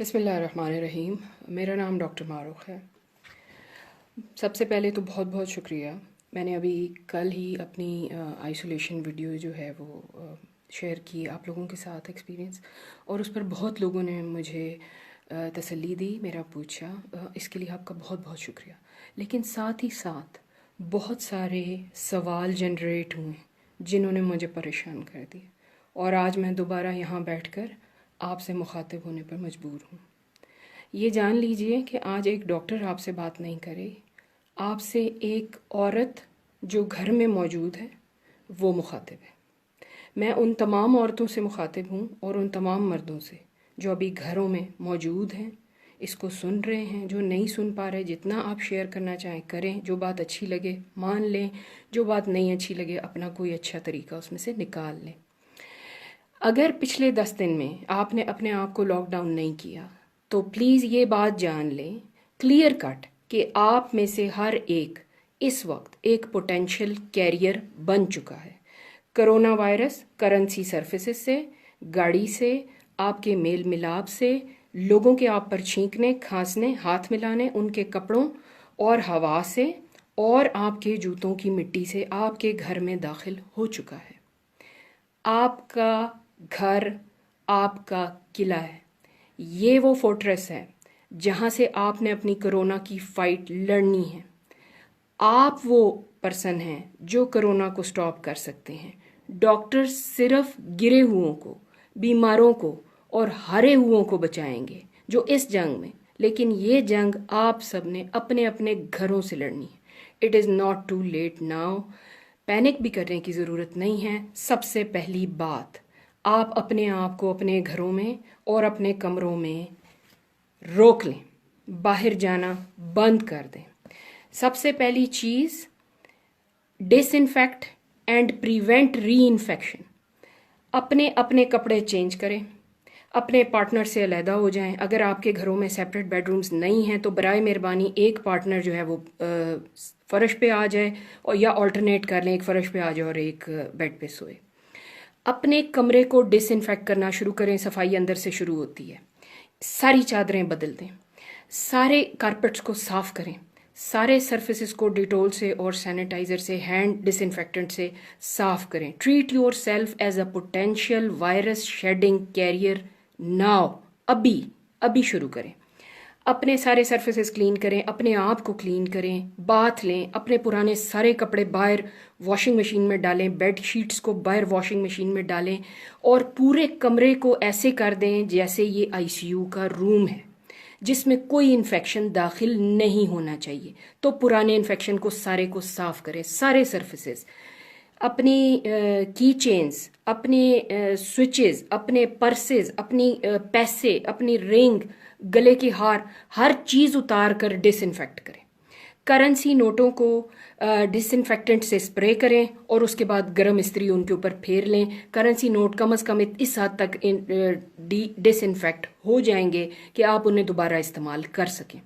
بسم اللہ الرحمن الرحیم. میرا نام ڈاکٹر معروق ہے. سب سے پہلے تو بہت بہت شکریہ. میں نے ابھی کل ہی اپنی آئسولیشن ویڈیو جو ہے وہ شیئر کی آپ لوگوں کے ساتھ ایکسپیرینس، اور اس پر بہت لوگوں نے مجھے تسلی دی، میرا پوچھا. اس کے لیے آپ کا بہت بہت شکریہ. لیکن ساتھ ہی ساتھ بہت سارے سوال جنریٹ ہوئے جنہوں نے مجھے پریشان کر دیا، اور آج میں دوبارہ یہاں بیٹھ کر آپ سے مخاطب ہونے پر مجبور ہوں. یہ جان لیجئے کہ آج ایک ڈاکٹر آپ سے بات نہیں کرے، آپ سے ایک عورت جو گھر میں موجود ہے وہ مخاطب ہے. میں ان تمام عورتوں سے مخاطب ہوں اور ان تمام مردوں سے جو ابھی گھروں میں موجود ہیں، اس کو سن رہے ہیں. جو نہیں سن پا رہے، جتنا آپ شیئر کرنا چاہیں کریں. جو بات اچھی لگے مان لیں، جو بات نہیں اچھی لگے اپنا کوئی اچھا طریقہ اس میں سے نکال لیں. اگر پچھلے 10 دن میں آپ نے اپنے آپ کو لاک ڈاؤن نہیں کیا تو پلیز یہ بات جان لیں کلیئر کٹ کہ آپ میں سے ہر ایک اس وقت ایک پوٹینشیل کیریئر بن چکا ہے. کرونا وائرس کرنسی سرفیسز سے، گاڑی سے، آپ کے میل ملاپ سے، لوگوں کے آپ پر چھینکنے، کھانسنے، ہاتھ ملانے، ان کے کپڑوں اور ہوا سے، اور آپ کے جوتوں کی مٹی سے آپ کے گھر میں داخل ہو چکا ہے. آپ کا گھر آپ کا قلعہ ہے. یہ وہ فورٹریس ہے جہاں سے آپ نے اپنی کرونا کی فائٹ لڑنی ہے. آپ وہ پرسن ہیں جو کرونا کو سٹاپ کر سکتے ہیں. ڈاکٹر صرف گرے ہوئوں کو، بیماروں کو اور ہارے ہوئوں کو بچائیں گے جو اس جنگ میں. لیکن یہ جنگ آپ سب نے اپنے اپنے گھروں سے لڑنی ہے. It is not too late now. Panic بھی کرنے کی ضرورت نہیں ہے. سب سے پہلی بات، آپ اپنے آپ کو اپنے گھروں میں اور اپنے کمروں میں روک لیں. باہر جانا بند کر دیں. سب سے پہلی چیز، disinfect and prevent reinfection. اپنے اپنے کپڑے چینج کریں، اپنے پارٹنر سے علیحدہ ہو جائیں. اگر آپ کے گھروں میں سیپریٹ بیڈ رومز نہیں ہیں تو برائے مہربانی ایک پارٹنر جو ہے وہ فرش پہ آ جائے، اور یا آلٹرنیٹ کر لیں، ایک فرش پہ آ جائے اور ایک بیڈ پہ سوئے. اپنے کمرے کو ڈس انفیکٹ کرنا شروع کریں. صفائی اندر سے شروع ہوتی ہے. ساری چادریں بدل دیں، سارے کارپٹس کو صاف کریں، سارے سرفیسز کو ڈیٹول سے اور سینیٹائزر سے، ہینڈ ڈس انفیکٹنٹ سے صاف کریں. Treat yourself as a potential virus shedding carrier now. ابھی شروع کریں. اپنے سارے سرفیسز کلین کریں، اپنے آپ کو کلین کریں، باتھ لیں، اپنے پرانے سارے کپڑے باہر واشنگ مشین میں ڈالیں، بیڈ شیٹس کو باہر واشنگ مشین میں ڈالیں، اور پورے کمرے کو ایسے کر دیں جیسے یہ آئی سی یو کا روم ہے جس میں کوئی انفیکشن داخل نہیں ہونا چاہیے. تو پرانے انفیکشن کو سارے کو صاف کریں. سارے سرفیسز، اپنی کی چینز، اپنے سوئچز، اپنے پرسز، اپنی پیسے، اپنی رنگ، گلے کے ہار، ہر چیز اتار کر ڈس انفیکٹ کریں. کرنسی نوٹوں کو ڈس انفیکٹنٹ سے اسپرے کریں اور اس کے بعد گرم استری ان کے اوپر پھیر لیں. کرنسی نوٹ کم از کم اس حد تک ڈس انفیکٹ ہو جائیں گے کہ آپ انہیں دوبارہ استعمال کر سکیں.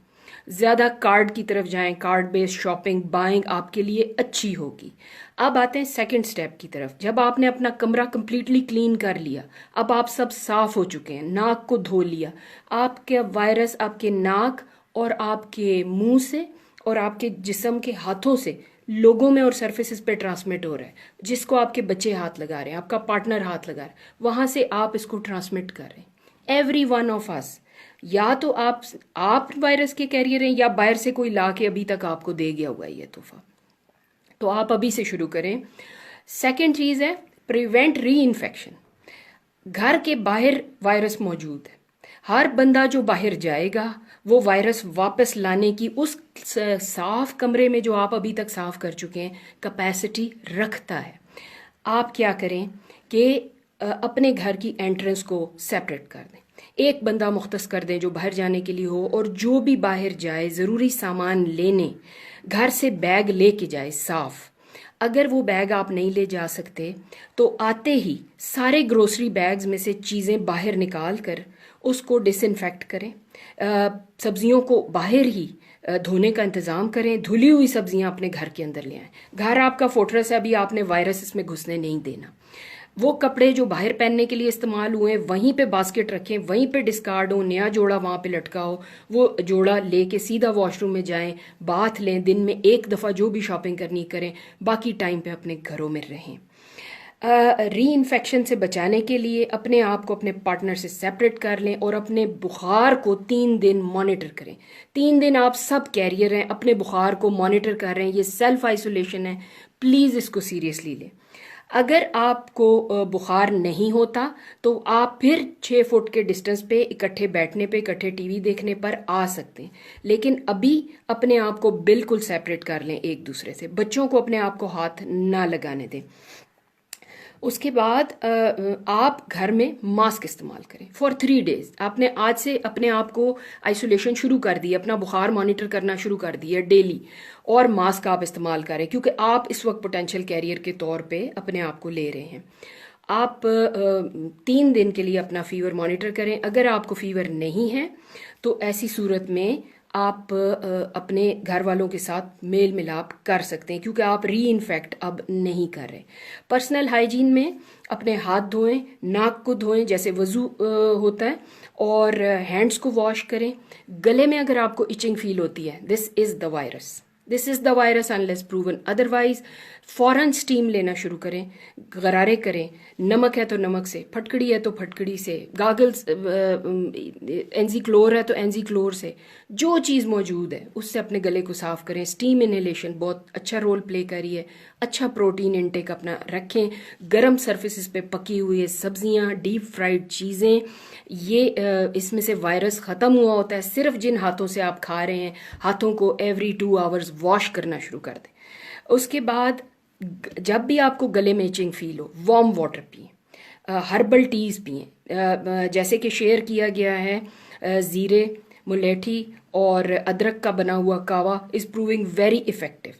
زیادہ کارڈ کی طرف جائیں. کارڈ بیس شاپنگ بائنگ آپ کے لیے اچھی ہوگی. اب آتے ہیں سیکنڈ سٹیپ کی طرف. جب آپ نے اپنا کمرہ کمپلیٹلی کلین کر لیا، اب آپ سب صاف ہو چکے ہیں، ناک کو دھو لیا، آپ کے وائرس آپ کے ناک اور آپ کے منہ سے اور آپ کے جسم کے ہاتھوں سے لوگوں میں اور سرفیسز پہ ٹرانسمٹ ہو رہا ہے. جس کو آپ کے بچے ہاتھ لگا رہے ہیں، آپ کا پارٹنر ہاتھ لگا رہا ہے، وہاں سے آپ اس کو ٹرانسمٹ کر رہے ہیں. ایوری ون آف اس. یا تو آپ وائرس کے کیریئر ہیں، یا باہر سے کوئی لا کے ابھی تک آپ کو دے گیا ہوا ہے یہ تحفہ. تو آپ ابھی سے شروع کریں. سیکنڈ چیز ہے پریونٹ ری انفیکشن. گھر کے باہر وائرس موجود ہے. ہر بندہ جو باہر جائے گا وہ وائرس واپس لانے کی اس صاف کمرے میں جو آپ ابھی تک صاف کر چکے ہیں کیپیسٹی رکھتا ہے. آپ کیا کریں کہ اپنے گھر کی انٹرنس کو سیپریٹ کر دیں. ایک بندہ مختص کر دیں جو باہر جانے کے لیے ہو، اور جو بھی باہر جائے ضروری سامان لینے گھر سے بیگ لے کے جائے صاف. اگر وہ بیگ آپ نہیں لے جا سکتے تو آتے ہی سارے گروسری بیگز میں سے چیزیں باہر نکال کر اس کو ڈس انفیکٹ کریں. سبزیوں کو باہر ہی دھونے کا انتظام کریں. دھلی ہوئی سبزیاں اپنے گھر کے اندر لے آئیں. گھر آپ کا فورٹریس ہے، ابھی آپ نے وائرس اس میں گھسنے نہیں دینا. وہ کپڑے جو باہر پہننے کے لیے استعمال ہوئے وہیں پہ باسکٹ رکھیں, وہیں پہ ڈسکارڈ ہو, نیا جوڑا وہاں پہ لٹکا ہو, وہ جوڑا لے کے سیدھا واش روم میں جائیں, باتھ لیں, دن میں ایک دفعہ جو بھی شاپنگ کرنی کریں, باقی ٹائم پہ اپنے گھروں میں رہیں. ری انفیکشن سے بچانے کے لیے اپنے آپ کو اپنے پارٹنر سے سیپریٹ کر لیں اور اپنے بخار کو 3 دن مانیٹر کریں. 3 دن آپ سب کیریئر ہیں, اپنے بخار کو مانیٹر کر رہے ہیں, یہ سیلف آئسولیشن ہے, پلیز اس کو سیریسلی لیں. اگر آپ کو بخار نہیں ہوتا تو آپ پھر 6 فٹ کے ڈسٹنس پہ اکٹھے بیٹھنے پہ, اکٹھے ٹی وی دیکھنے پر آ سکتے ہیں, لیکن ابھی اپنے آپ کو بالکل سیپریٹ کر لیں ایک دوسرے سے. بچوں کو اپنے آپ کو ہاتھ نہ لگانے دیں. اس کے بعد آپ گھر میں ماسک استعمال کریں فار 3 days. آپ نے آج سے اپنے آپ کو آئسولیشن شروع کر دی, اپنا بخار مانیٹر کرنا شروع کر دیا ڈیلی, اور ماسک آپ استعمال کریں کیونکہ آپ اس وقت پوٹینشیل کیریئر کے طور پہ اپنے آپ کو لے رہے ہیں. آپ 3 دن کے لیے اپنا فیور مانیٹر کریں. اگر آپ کو فیور نہیں ہے تو ایسی صورت میں آپ اپنے گھر والوں کے ساتھ میل ملاپ کر سکتے ہیں کیونکہ آپ ری انفیکٹ اب نہیں کر رہے. پرسنل ہائیجین میں اپنے ہاتھ دھوئیں, ناک کو دھوئیں جیسے وضو ہوتا ہے, اور ہینڈز کو واش کریں. گلے میں اگر آپ کو ایچنگ فیل ہوتی ہے, this is the virus unless proven otherwise. فوراً سٹیم لینا شروع کریں, غرارے کریں, نمک ہے تو نمک سے, پھٹکڑی ہے تو پھٹکڑی سے, گاگلز اینزی کلور ہے تو اینزی کلور سے, جو چیز موجود ہے اس سے اپنے گلے کو صاف کریں. سٹیم انہیلیشن بہت اچھا رول پلے کری ہے. اچھا پروٹین انٹیک اپنا رکھیں. گرم سرفیسز پہ پکی ہوئی سبزیاں, ڈیپ فرائیڈ چیزیں, یہ اس میں سے وائرس ختم ہوا ہوتا ہے. صرف جن ہاتھوں سے آپ کھا رہے ہیں, ہاتھوں کو ایوری 2 hours واش کرنا شروع کر دیں. اس کے بعد جب بھی آپ کو گلے میں ایچنگ فیل ہو, وارم واٹر پئیں, ہربل ٹیز پئیں. جیسے کہ شیئر کیا گیا ہے, زیرے, ملیٹھی اور ادرک کا بنا ہوا کاوا از پروونگ ویری افیکٹو.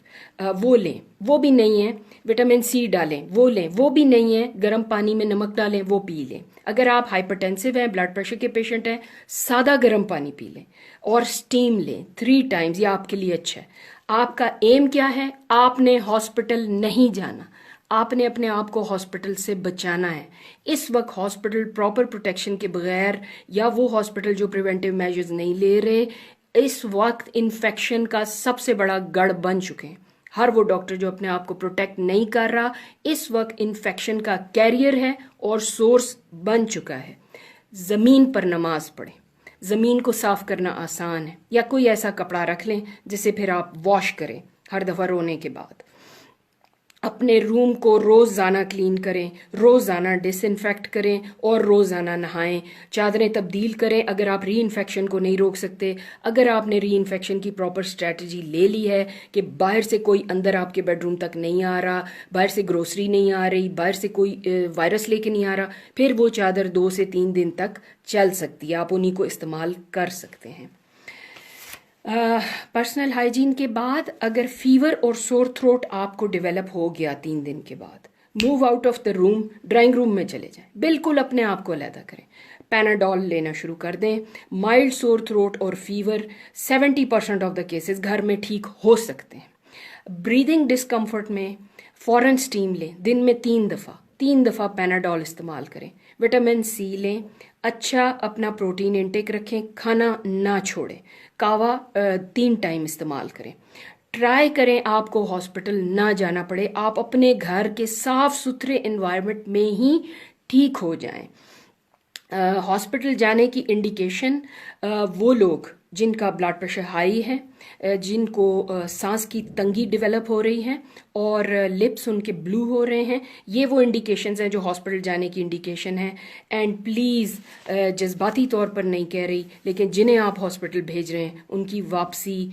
وہ لیں. وہ بھی نہیں ہے وٹامن سی ڈالیں, وہ لیں. وہ بھی نہیں ہے گرم پانی میں نمک ڈالیں, وہ پی لیں. اگر آپ ہائپرٹینسو ہیں, بلڈ پریشر کے پیشنٹ ہیں, سادہ گرم پانی پی لیں اور سٹیم لیں 3 times. یہ آپ کے لیے اچھا ہے. آپ کا ایم کیا ہے؟ آپ نے ہاسپٹل نہیں جانا, آپ نے اپنے آپ کو ہاسپٹل سے بچانا ہے. اس وقت ہاسپٹل پراپر پروٹیکشن کے بغیر, یا وہ ہاسپٹل جو پریونٹیو میجرز نہیں لے رہے, اس وقت انفیکشن کا سب سے بڑا گڑھ بن چکے ہیں. ہر وہ ڈاکٹر جو اپنے آپ کو پروٹیکٹ نہیں کر رہا, اس وقت انفیکشن کا کیریئر ہے اور سورس بن چکا ہے. زمین پر نماز پڑھیں. زمین کو صاف کرنا آسان ہے, یا کوئی ایسا کپڑا رکھ لیں جسے پھر آپ واش کریں ہر دفعہ رونے کے بعد. اپنے روم کو روزانہ کلین کریں, روزانہ ڈس انفیکٹ کریں اور روزانہ نہائیں. چادریں تبدیل کریں اگر آپ ری انفیکشن کو نہیں روک سکتے. اگر آپ نے ری انفیکشن کی پراپر اسٹریٹجی لے لی ہے کہ باہر سے کوئی اندر آپ کے بیڈ روم تک نہیں آ رہا, باہر سے گروسری نہیں آ رہی, باہر سے کوئی وائرس لے کے نہیں آ رہا, پھر وہ چادر 2 سے 3 دن تک چل سکتی ہے, آپ انہیں کو استعمال کر سکتے ہیں. پرسنل ہائیجین کے بعد اگر فیور اور سور تھروٹ آپ کو ڈیولپ ہو گیا 3 دن کے بعد, move out of the room, drawing room میں چلے جائیں, بالکل اپنے آپ کو علیحدہ کریں. پیناڈول لینا شروع کر دیں. مائلڈ سور تھروٹ اور فیور 70% آف دا کیسز گھر میں ٹھیک ہو سکتے ہیں. بریدنگ ڈسکمفرٹ میں فوراً سٹیم لیں, دن میں 3 دفعہ پیناڈول استعمال کریں. وٹامن سی لیں. اچھا اپنا پروٹین انٹیک رکھیں, کھانا نہ چھوڑیں. کاوا 3 ٹائم استعمال کریں. ٹرائی کریں آپ کو ہاسپٹل نہ جانا پڑے, آپ اپنے گھر کے صاف ستھرے انوائرمنٹ میں ہی ٹھیک ہو جائیں. ہاسپٹل جانے کی انڈیکیشن وہ لوگ جن کا بلڈ پریشر ہائی ہے, جن کو سانس کی تنگی ڈیولپ ہو رہی ہے اور لپس ان کے بلو ہو رہے ہیں, یہ وہ انڈیکیشنز ہیں جو ہاسپٹل جانے کی انڈیکیشن ہے. اینڈ پلیز جذباتی طور پر نہیں کہہ رہی, لیکن جنہیں آپ ہاسپٹل بھیج رہے ہیں ان کی واپسی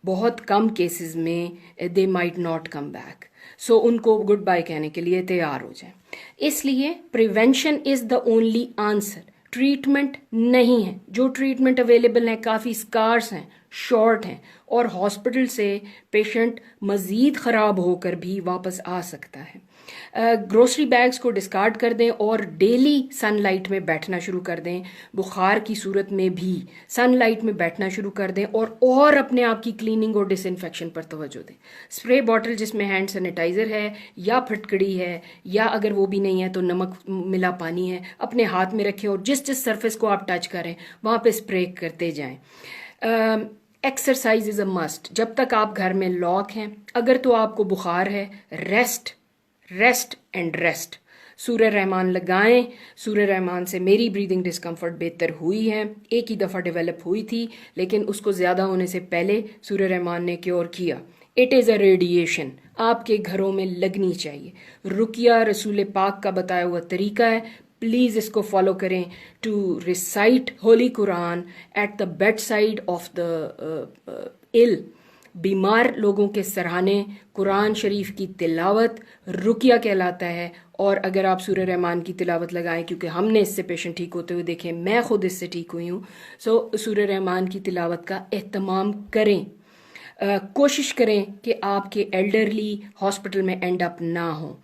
بہت کم کیسز میں they might not come back. So ان کو گڈ بائی کہنے کے لیے تیار ہو جائیں. اس لیے prevention is the only answer, treatment نہیں ہے. جو ٹریٹمنٹ اویلیبل ہیں, کافی اسکارس ہیں, شارٹ ہیں اور ہاسپٹل سے پیشنٹ مزید خراب ہو کر بھی واپس آ سکتا ہے. گروسری بیگز کو ڈسکارڈ کر دیں اور ڈیلی سن لائٹ میں بیٹھنا شروع کر دیں. بخار کی صورت میں بھی سن لائٹ میں بیٹھنا شروع کر دیں اور اپنے آپ کی کلیننگ اور ڈس انفیکشن پر توجہ دیں. اسپرے باٹل جس میں ہینڈ سینیٹائزر ہے یا پھٹکڑی ہے یا اگر وہ بھی نہیں ہے تو نمک ملا پانی ہے اپنے ہاتھ میں رکھیں اور جس سرفیس کو آپ ٹچ کریں وہاں پہ اسپرے کرتے جائیں. Exercise is a must. جب تک آپ گھر میں لاک ہیں اگر تو آپ کو بخار ہے ریسٹ اینڈ ریسٹ. سورہ رحمان لگائیں. سورہ رحمان سے میری بریدنگ ڈسکمفرٹ بہتر ہوئی ہے. ایک ہی دفعہ ڈیولپ ہوئی تھی لیکن اس کو زیادہ ہونے سے پہلے سورہ رحمان نے کیور کیا. It is a radiation. آپ کے گھروں میں لگنی چاہیے. رقیہ رسول پاک کا بتایا ہوا طریقہ ہے. پلیز اس کو فالو کریں. To recite holy Quran at the bedside of the ill. بیمار لوگوں کے سرہانے قرآن شریف کی تلاوت رقیہ کہلاتا ہے. اور اگر آپ سورہ رحمان کی تلاوت لگائیں کیونکہ ہم نے اس سے پیشنٹ ٹھیک ہوتے ہوئے دیکھیں, میں خود اس سے ٹھیک ہوئی ہوں, سورہ رحمان کی تلاوت کا اہتمام کریں. کوشش کریں کہ آپ کے ایلڈرلی ہاسپٹل میں اینڈ اپ نہ ہوں.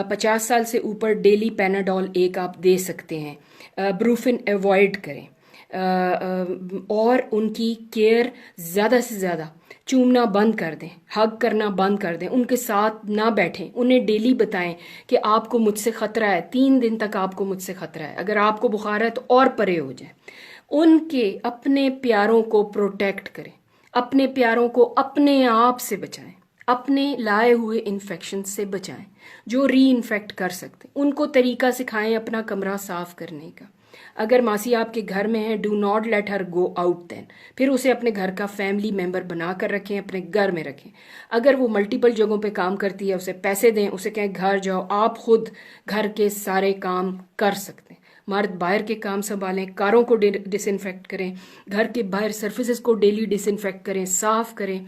50 سال سے اوپر ڈیلی پیناڈول ایک آپ دے سکتے ہیں. بروفن ایوائڈ کریں اور ان کی کیئر زیادہ سے زیادہ. چومنا بند کر دیں, ہگ کرنا بند کر دیں, ان کے ساتھ نہ بیٹھیں. انہیں ڈیلی بتائیں کہ آپ کو مجھ سے خطرہ ہے, 3 دن تک آپ کو مجھ سے خطرہ ہے. اگر آپ کو بخار ہے تو اور پرے ہو جائیں. ان کے اپنے پیاروں کو پروٹیکٹ کریں. اپنے پیاروں کو اپنے آپ سے بچائیں. اپنے لائے ہوئے انفیکشن سے بچائیں جو ری انفیکٹ کر سکتے. ان کو طریقہ سکھائیں اپنا کمرہ صاف کرنے کا. اگر ماسی آپ کے گھر میں ہے do not let her go out then. پھر اسے اپنے گھر کا فیملی ممبر بنا کر رکھیں, اپنے گھر میں رکھیں. اگر وہ ملٹیپل جگہوں پہ کام کرتی ہے اسے پیسے دیں, اسے کہیں گھر جاؤ, آپ خود گھر کے سارے کام کر سکتے ہیں. مرد باہر کے کام سنبھالیں, کاروں کو ڈس انفیکٹ کریں, گھر کے باہر سرفیسز کو ڈیلی ڈس انفیکٹ کریں, صاف کریں,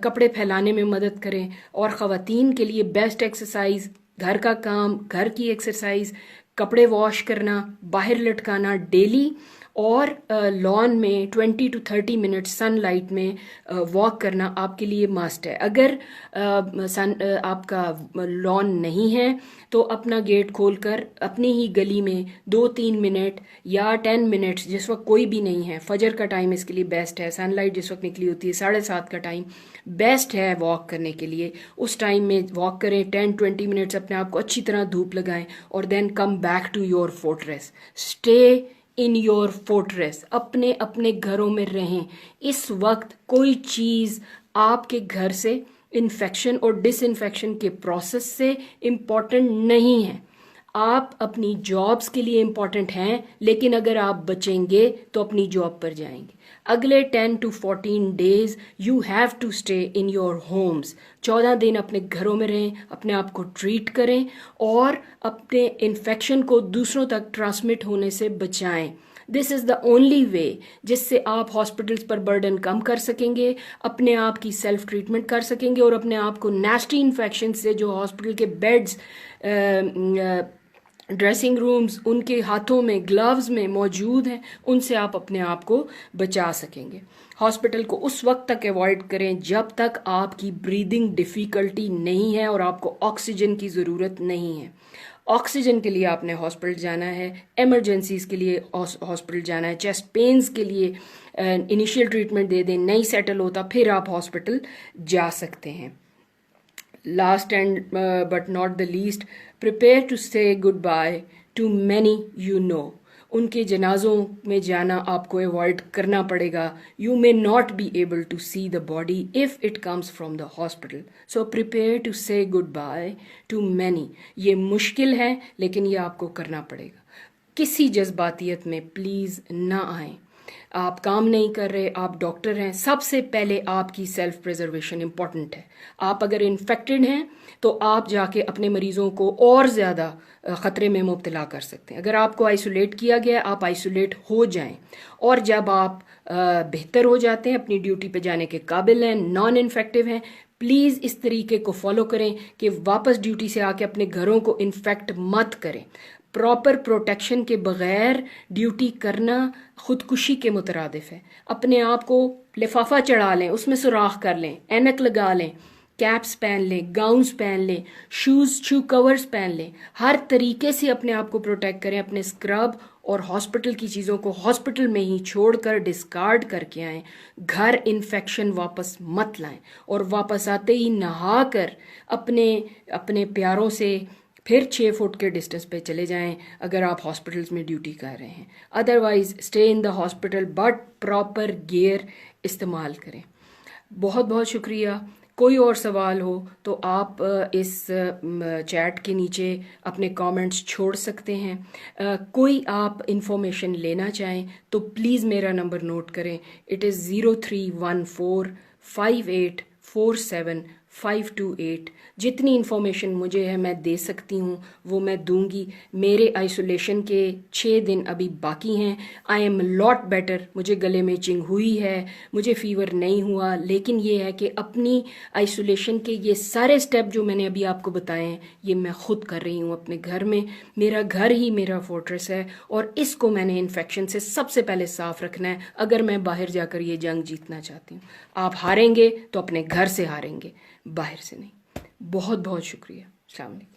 کپڑے پھیلانے میں مدد کریں. اور خواتین کے لیے بیسٹ ایکسرسائز گھر کا کام, گھر کی ایکسرسائز, کپڑے واش کرنا, باہر لٹکانا ڈیلی, اور لان میں 20 to 30 منٹ سن لائٹ میں واک کرنا آپ کے لیے مسٹ ہے. اگر آپ کا لان نہیں ہے تو اپنا گیٹ کھول کر اپنی ہی گلی میں 2-3 منٹ یا 10 منٹس, جس وقت کوئی بھی نہیں ہے, فجر کا ٹائم اس کے لیے بیسٹ ہے. سن لائٹ جس وقت نکلی ہوتی ہے 7:30 کا ٹائم بیسٹ ہے واک کرنے کے لیے. اس ٹائم میں واک کریں, 10-20 منٹس اپنے آپ کو اچھی طرح دھوپ لگائیں اور then come back to your fortress. Stay in your fortress. اپنے اپنے گھروں میں رہیں. اس وقت کوئی چیز آپ کے گھر سے انفیکشن اور ڈس انفیکشن کے پروسیس سے امپورٹنٹ نہیں ہے. آپ اپنی جابس کے لیے امپورٹنٹ ہیں, لیکن اگر آپ بچیں گے تو اپنی جاب پر جائیں گے. اگلے 10 to 14 days you have to stay in your homes. 14 دن اپنے گھروں میں رہیں, اپنے آپ کو ٹریٹ کریں اور اپنے انفیکشن کو دوسروں تک ٹرانسمٹ ہونے سے بچائیں. دس از دا اونلی وے جس سے آپ ہاسپٹلس پر برڈن کم کر سکیں گے, اپنے آپ کی سیلف ٹریٹمنٹ کر سکیں گے اور اپنے آپ کو نیسٹی انفیکشن سے جو ہاسپٹل کے بیڈز, ڈریسنگ رومز, ان کے ہاتھوں میں گلوز میں موجود ہیں, ان سے آپ اپنے آپ کو بچا سکیں گے. ہاسپٹل کو اس وقت تک ایوائڈ کریں جب تک آپ کی بریدنگ ڈیفیکلٹی نہیں ہے اور آپ کو آکسیجن کی ضرورت نہیں ہے. آکسیجن کے لیے آپ نے ہاسپٹل جانا ہے, ایمرجنسیز کے لیے ہاسپٹل جانا ہے, چیسٹ پینز کے لیے انیشیل ٹریٹمنٹ دے دیں, نہیں سیٹل ہوتا پھر آپ ہاسپٹل جا سکتے ہیں. Last and but not the least, prepare to say goodbye to many you know. ان کے جنازوں میں جانا آپ کو ایوائڈ کرنا پڑے گا. You may not be able to see the body if it comes from the hospital. So prepare to say goodbye to many. یہ مشکل ہے لیکن یہ آپ کو کرنا پڑے گا. کسی جذباتیت میں پلیز نہ آئیں. آپ کام نہیں کر رہے, آپ ڈاکٹر ہیں, سب سے پہلے آپ کی سیلف پریزرویشن امپورٹنٹ ہے. آپ اگر انفیکٹڈ ہیں تو آپ جا کے اپنے مریضوں کو اور زیادہ خطرے میں مبتلا کر سکتے ہیں. اگر آپ کو آئسولیٹ کیا گیا آپ آئسولیٹ ہو جائیں, اور جب آپ بہتر ہو جاتے ہیں, اپنی ڈیوٹی پہ جانے کے قابل ہیں, نان انفیکٹو ہیں, پلیز اس طریقے کو فالو کریں کہ واپس ڈیوٹی سے آ کے اپنے گھروں کو انفیکٹ مت کریں. پراپر پروٹیکشن کے بغیر ڈیوٹی کرنا خودکشی کے مترادف ہے. اپنے آپ کو لفافہ چڑھا لیں، اس میں سوراخ کر لیں، اینک لگا لیں، کیپس پہن لیں، گاؤنز پہن لیں، شو کورز پہن لیں. ہر طریقے سے اپنے آپ کو پروٹیکٹ کریں. اپنے اسکرب اور ہاسپٹل کی چیزوں کو ہاسپٹل میں ہی چھوڑ کر ڈسکارڈ کر کے آئیں. گھر انفیکشن واپس مت لائیں، اور واپس آتے ہی نہا کر اپنے پیاروں سے پھر 6 فٹ کے ڈسٹنس پہ چلے جائیں اگر آپ ہاسپٹلز میں ڈیوٹی کر رہے ہیں. Otherwise stay in the hospital but proper gear استعمال کریں. بہت بہت شکریہ. کوئی اور سوال ہو تو آپ اس چیٹ کے نیچے اپنے کامنٹس چھوڑ سکتے ہیں. کوئی آپ انفارمیشن لینا چاہیں تو پلیز میرا نمبر نوٹ کریں. اٹ از 03145847 جتنی انفارمیشن مجھے ہے میں دے سکتی ہوں وہ میں دوں گی. میرے آئسولیشن کے 6 دن ابھی باقی ہیں. I am lot better. مجھے گلے میں چنگ ہوئی ہے، مجھے فیور نہیں ہوا، لیکن یہ ہے کہ اپنی آئسولیشن کے یہ سارے سٹیپ جو میں نے ابھی آپ کو بتائے ہیں یہ میں خود کر رہی ہوں اپنے گھر میں. میرا گھر ہی میرا فورٹریس ہے، اور اس کو میں نے انفیکشن سے سب سے پہلے صاف رکھنا ہے اگر میں باہر جا کر یہ جنگ جیتنا چاہتی ہوں. آپ ہاریں گے تو اپنے گھر سے ہاریں گے، باہر سے نہیں. بہت بہت شکریہ. السلام علیکم.